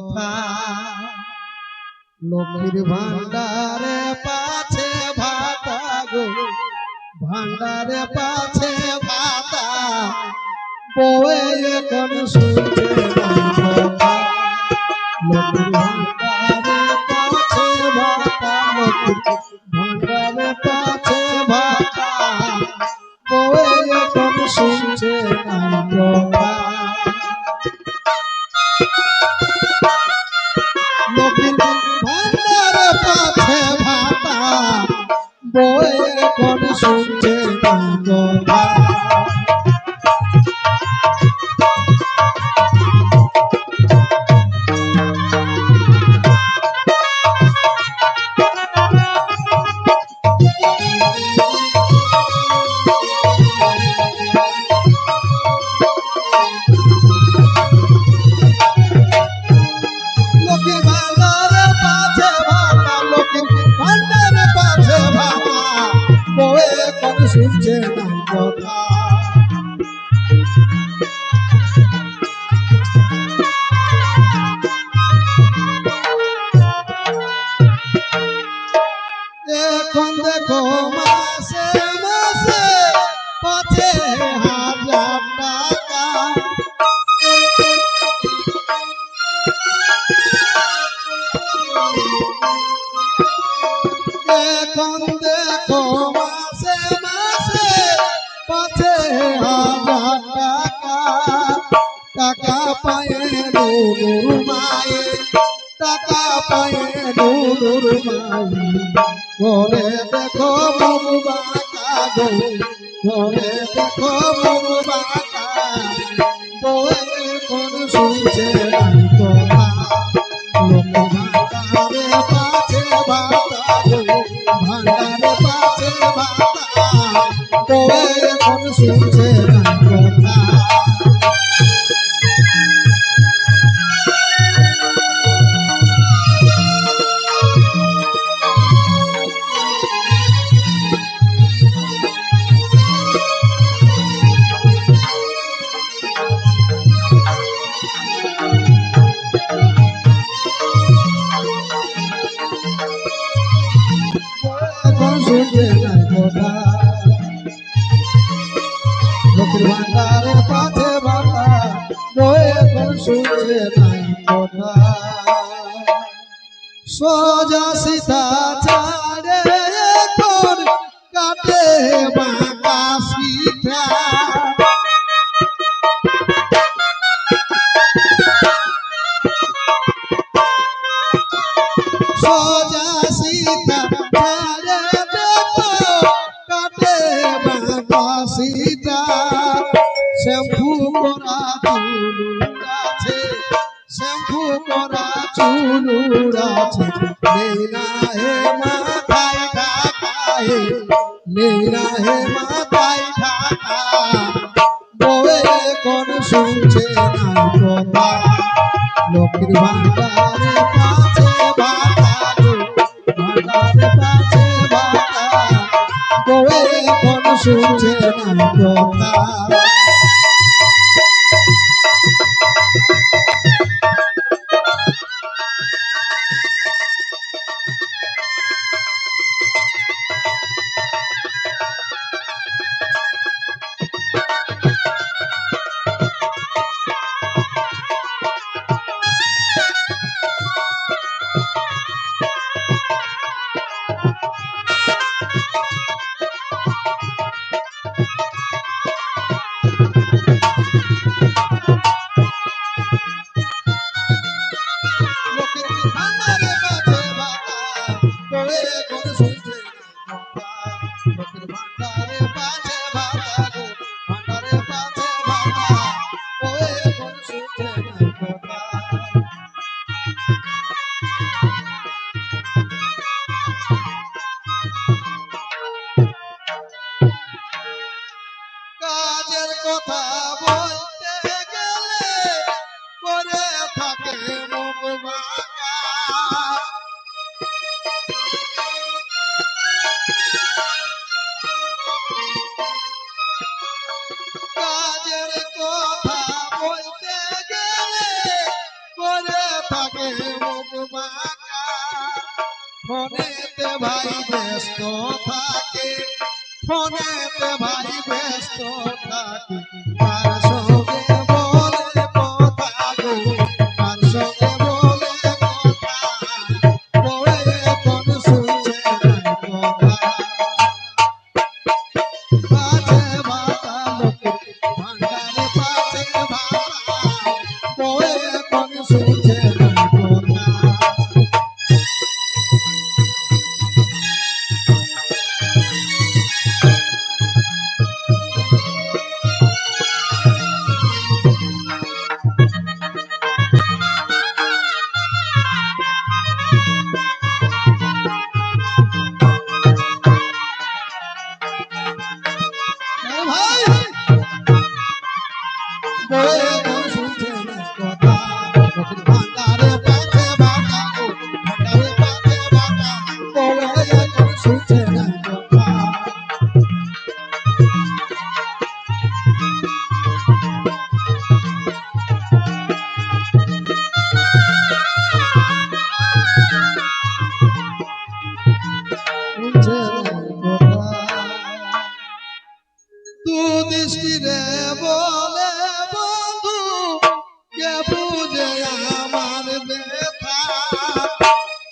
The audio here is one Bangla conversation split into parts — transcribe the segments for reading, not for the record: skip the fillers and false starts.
কথা লক্ষ্মীর ভান্ডারে পাছে ভাতা গো ভান্ডারে পাছে ভাতা বউয়ে এখন শুনছে না কথা লক্ষ্মীর ভান্ডারে পাছে ভাতা লক্ষ্মীর ভান্ডারে পাছে ভাতা বউয়ে এখন শুনছে না কথা লক্ষ্মীর ভান্ডারে পাছে ভাতা বউয়ে এখন শুনছে না কথা শুনছে না কথা এখন দেখো মাসে মাসে পাছে হাজার টাকা এখন দেখো মাসে মাসে পাছে হাজার টাকা টাকা পায়ে নুর মায়ে টাকা পায়ে নুর মায়ে ঘরে দেখো মুখ বাঁকা গো ঘরে দেখো মুখ বাঁকা বউয়ে কোন শুনছে না কথা লোক ভান্ডারে পাছে ভাতা গো ভান্ডারে পাছে ভাতা বউয়ে কোন শুনছে না কথা শুনছে না কথা লক্ষ্মীর ভান্ডারে পাছে ভাতা বউয়ে এখন শুনছে না কথা সোজা সিধা ছাড়ে এখন কাটে বাঁকা সিধা সোজা সিধা ছাড়ে দেখো কাটে বাঁকা সিধা শ্যাম্পু করা চুল আছে শ্যাম্পু করা চুল আছে নেই না হে মাথায় ঢাকা হে নেই না হে মাথায় ঢাকা বউয়ে কোন শুনছে না কথা লক্ষ্মীর ভান্ডারে পাছে ভাতা গো ভান্ডারে পাছে ভাতা বউয়ে কোন শুনছে না কথা ফোনেতে ভাই ব্যস্ত থাকে, ফোনেতে ভাই ব্যস্ত থাকে, কার সঙ্গে বলে কথা গো, কার সঙ্গে বলে কথা, বলে কোন শুনছে না কথা। পাছে ভাতা লোকের ভান্ডারে পাছে ভাতা, বলে কোন শুনছে না কথা। ভাই বলে কোন শুনছে না কথা, লোকের ভান্ডারে পাছে ভাতা গো, ভান্ডারে পাছে ভাতা, বলে কোন শুনছে না কথা। শুনছে না কথা। তু দৃষ্টিরে বলে বন্ধু, কে বুঝে আমার ব্যথা।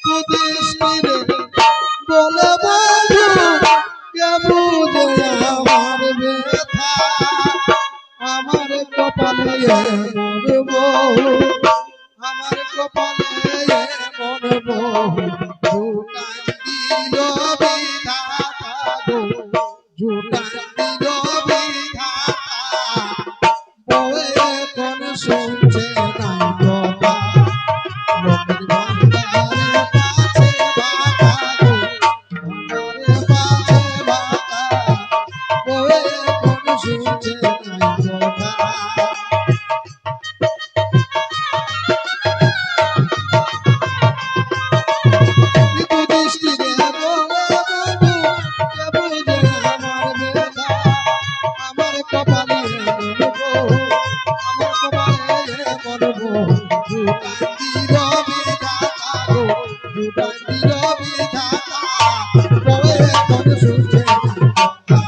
তু দৃষ্টিরে বলে বন্ধু, কে বুঝে আমার ব্যথা। আমার কপালে এমন বউ, আমার কপালে এমন বউ, জুটান দিল বিধাতা গো, জুটান দিল বিধাতা, বউয়ে কোন শুনছে না কথা, লোকের ভান্ডারে পাছে ভাতা গো, ভান্ডারে পাছে ভাতা, বউয়ে কোন শুনছে না কথা। কিন্তু দৃষ্টিরে বলে বন্ধু, কে বুঝে আমার ব্যথা। আমার কপালে এমন বউ, আমার কপালে এমন বউ, জুটান দিল বিধাতা গো, জুটান দিল বিধাতা, বউয়ে কোন শুনছে না কথা।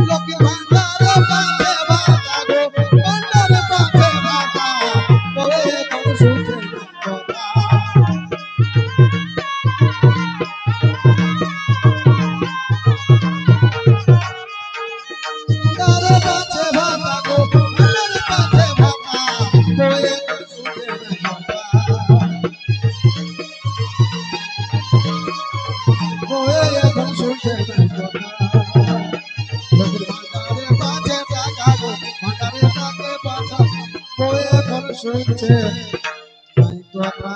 লোকে ভান্ডারে পাছে ভাতা গো, ভান্ডারে পাছে ভাতা, বউয়ে কোন শুনছে না কথা। ভান্ডারে পাছে ভাতা গো, ভান্ডারে পাছে ভাতা, বউয়ে কোন শুনছে না কথা। বউয়ে এখন শুনছে না কথা। লোকের ভান্ডারে পাছে টাকা গো, ভান্ডারে পাছে পাছা, বউয়ে এখন শুনছে নাই কথা।